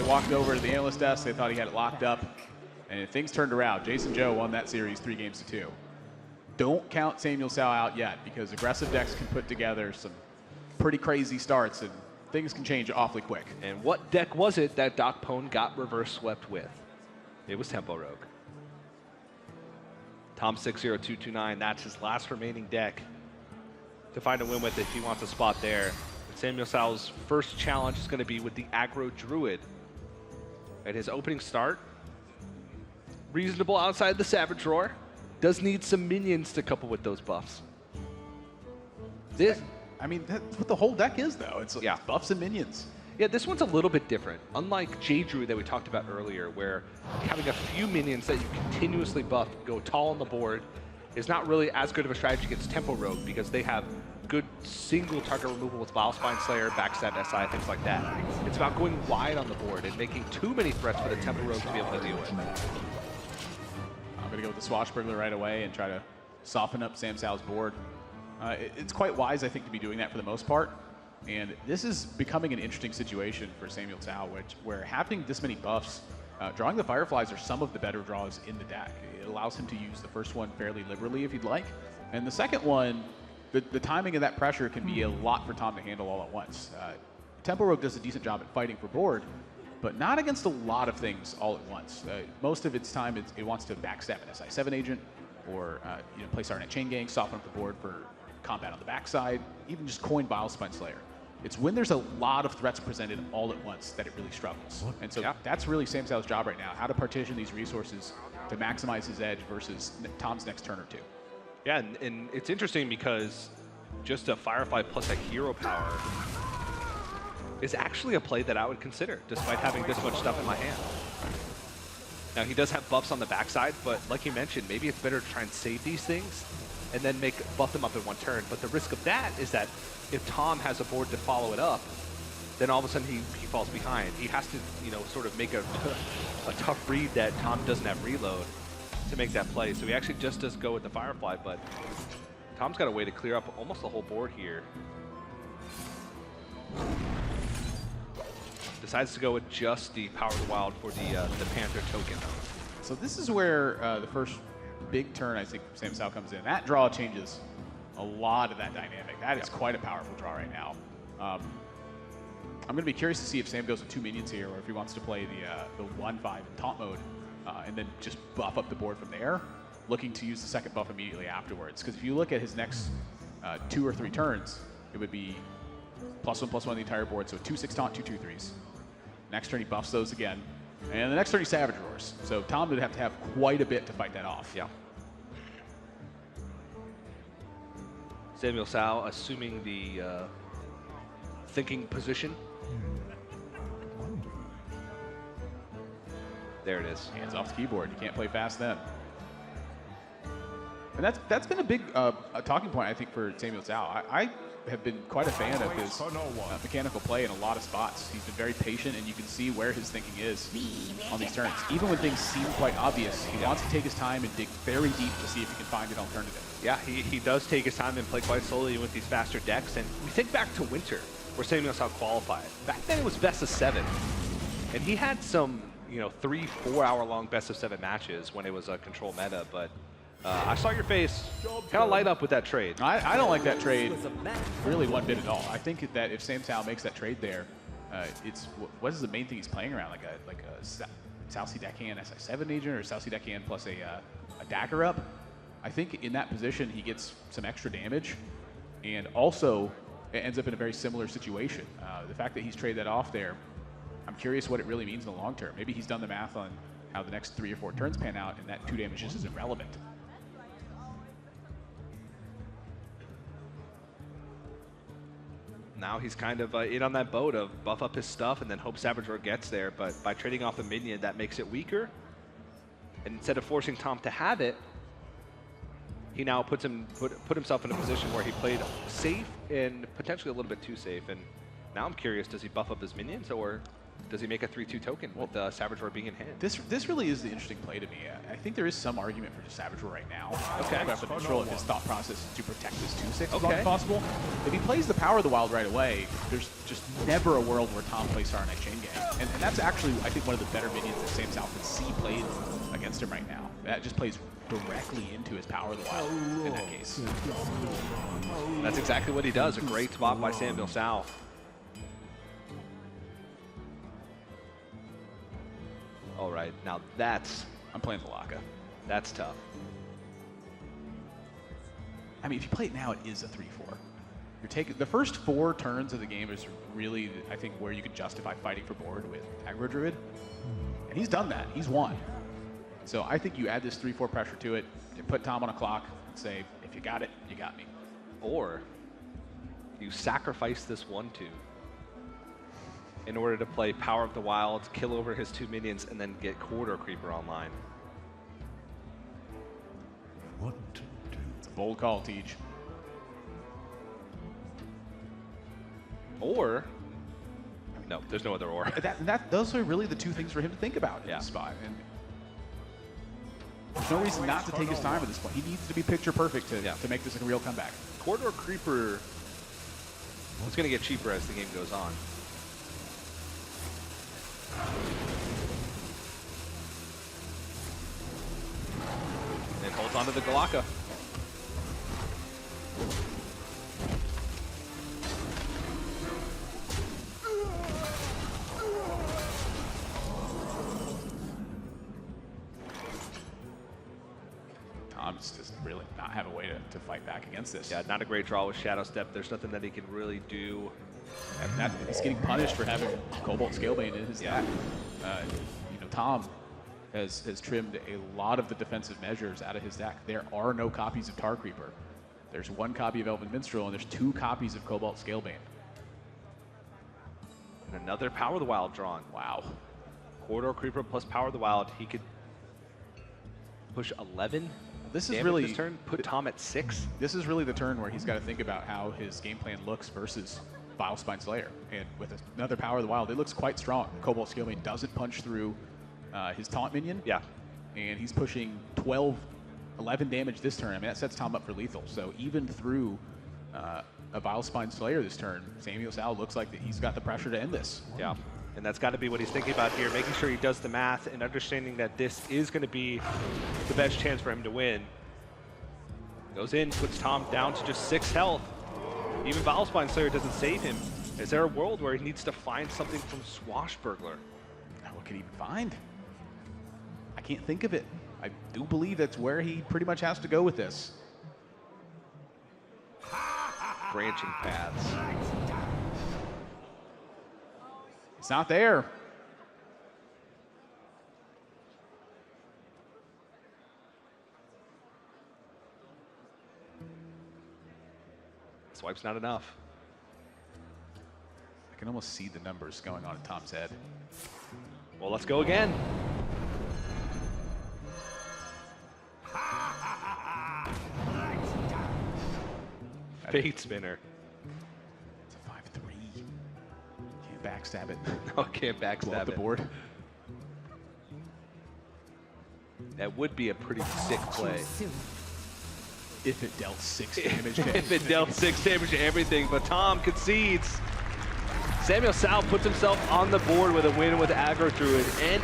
walked over to the analyst desk. They thought he had it locked up. And things turned around. JasonJoe won that series 3-2. Don't count SamuelTsao out yet, because aggressive decks can put together some pretty crazy starts, and things can change awfully quick. And what deck was it that Doc Pone got reverse swept with? It was Tempo Rogue. tom60229, that's his last remaining deck to find a win with if he wants a spot there. SamuelTsao's first challenge is going to be with the Aggro Druid. At his opening start, reasonable outside the Savage Roar. Does need some minions to couple with those buffs. That's what the whole deck is, though. It's buffs and minions. Yeah, this one's a little bit different. Unlike J-Druid that we talked about earlier, where having a few minions that you continuously buff, go tall on the board, is not really as good of a strategy against Tempo Rogue, because they have good single target removal with Vilespine Slayer, Backstab SI, things like that. It's about going wide on the board and making too many threats for the Tempo Rogue to be able to deal with. I'm going to go with the Swashbuckler right away and try to soften up SamTsao's board. It's quite wise, I think, to be doing that for the most part. And this is becoming an interesting situation for SamuelTsao, where having this many buffs, drawing the Fireflies are some of the better draws in the deck. It allows him to use the first one fairly liberally if he'd like. And the second one, the timing of that pressure can be a lot for Tom to handle all at once. Tempo Rogue does a decent job at fighting for board, but not against a lot of things all at once. Most of its time, it wants to backstab an SI7 agent, or play Sarnet Chain Gang, soften up the board for combat on the backside, even just coin Vilespine Slayer. It's when there's a lot of threats presented all at once that it really struggles. And so that's really SamTsao's job right now, how to partition these resources to maximize his edge versus Tom's next turn or two. Yeah, and it's interesting because just a Firefly plus a hero power is actually a play that I would consider, despite having this much stuff in my hand. Now, he does have buffs on the backside, but like you mentioned, maybe it's better to try and save these things and then buff them up in one turn. But the risk of that is that if Tom has a board to follow it up, then all of a sudden he falls behind. He has to, sort of make a tough read that Tom doesn't have reload to make that play. So he actually just does go with the Firefly, but Tom's got a way to clear up almost the whole board here. Decides to go with just the Power of the Wild for the Panther token. So this is where the first big turn, I think, SamTsao comes in. That draw changes a lot of that dynamic. That is quite a powerful draw right now. I'm going to be curious to see if Sam goes with 2 minions here, or if he wants to play the 1-5 in taunt mode, and then just buff up the board from there, looking to use the second buff immediately afterwards. Because if you look at his next 2 or 3 turns, it would be +1/+1 the entire board, so 2/6 taunt, 2/2/3s. Next turn he buffs those again, and the next turn he Savage Roars. So Tom would have to have quite a bit to fight that off. Yeah. SamuelTsao assuming the thinking position. There it is. Hands off the keyboard. You can't play fast then. And that's been a big talking point, I think, for SamuelTsao. I have been quite a fan of his mechanical play in a lot of spots. He's been very patient, and you can see where his thinking is on these turns. Even when things seem quite obvious, he wants to take his time and dig very deep to see if he can find an alternative. Yeah, he does take his time and play quite slowly with these faster decks. And we think back to Winter, where SamuelTsao qualified. Back then it was best of 7. And he had some, 3-4 hour long best of 7 matches when it was a control meta, but I saw your face kind of light up with that trade. I don't like that trade really one bit at all. I think that if SamTsao makes that trade there, what is the main thing he's playing around? Like a SaoC Deckhand SI7 agent, or SaoC Deckhand plus a dagger up? I think in that position he gets some extra damage, and also it ends up in a very similar situation. The fact that he's traded that off there, I'm curious what it really means in the long term. Maybe he's done the math on how the next 3 or 4 turns pan out, and that 2 damage just isn't relevant. Now he's kind of in on that boat of buff up his stuff and then hope Savage Roar gets there, but by trading off a minion, that makes it weaker. And instead of forcing Tom to have it, he now put himself in a position where he played safe and potentially a little bit too safe. And now I'm curious, does he buff up his minions, or Does he make a 3-2 token with Savage Roar being in hand? This really is the interesting play to me. I think there is some argument for just Savage Roar right now. Okay. About the neutral of his thought process is to protect this 2/6 as long as possible. If he plays the Power of the Wild right away, there's just never a world where Tom plays Star Knight Chain Gang. And that's actually, I think, one of the better minions that SamuelTsao can see played against him right now. That just plays directly into his Power of the Wild in that case. That's exactly what he does. A great spot by SamuelTsao. All right, now I'm playing the Laka. That's tough. I mean, if you play it now, it is a 3-4. You're taking the first 4 turns of the game is really, I think, where you could justify fighting for board with Aggro Druid, and he's done that. He's won. So I think you add this 3-4 pressure to it, and put Tom on a clock, and say, if you got it, you got me. Or you sacrifice this 1-2 in order to play Power of the Wild, kill over his 2 minions, and then get Corridor Creeper online. It's a bold call, Teach. Or, no, there's no other or. Those are really the 2 things for him to think about in this spot. And there's no reason not to take his time at this point. He needs to be picture perfect to make this a real comeback. Corridor Creeper is going to get cheaper as the game goes on. And holds onto the Galaka. Tom's just really not have a way to fight back against this. Yeah, not a great draw with Shadow Step. There's nothing that he can really do. He's getting punished for having Cobalt Scalebane in his deck. You know, Tom has trimmed a lot of the defensive measures out of his deck. There are no copies of Tar Creeper. There's 1 copy of Elven Minstrel, and there's 2 copies of Cobalt Scalebane. And another Power of the Wild drawn. Wow. Corridor Creeper plus Power of the Wild. He could push 11 this is damage really this turn, put Tom at 6. This is really the turn where he's got to think about how his game plan looks versus Vilespine Slayer. And with another Power of the Wild, it looks quite strong. Cobalt Scalebane doesn't punch through his taunt minion. Yeah. And he's pushing 11 damage this turn. I mean, that sets Tom up for lethal. So even through a Vilespine Slayer this turn, SamuelTsao looks like that he's got the pressure to end this. Yeah. And that's got to be what he's thinking about here, making sure he does the math and understanding that this is going to be the best chance for him to win. Goes in, puts Tom down to just 6 health. Even Vilespine Slayer doesn't save him. Is there a world where he needs to find something from Swashbuckler? What could he even find? I can't think of it. I do believe that's where he pretty much has to go with this. Branching paths. It's not there. Swipe's not enough. I can almost see the numbers going on in Tom's head. Well, let's go again. Fate spinner. It's a 5-3. Can't backstab it. No, can't Blow backstab up the it. board. That would be a pretty sick play. If it dealt 6 damage to If it dealt 6 damage to everything, but Tom concedes. SamuelTsao puts himself on the board with a win with Aggro Druid, and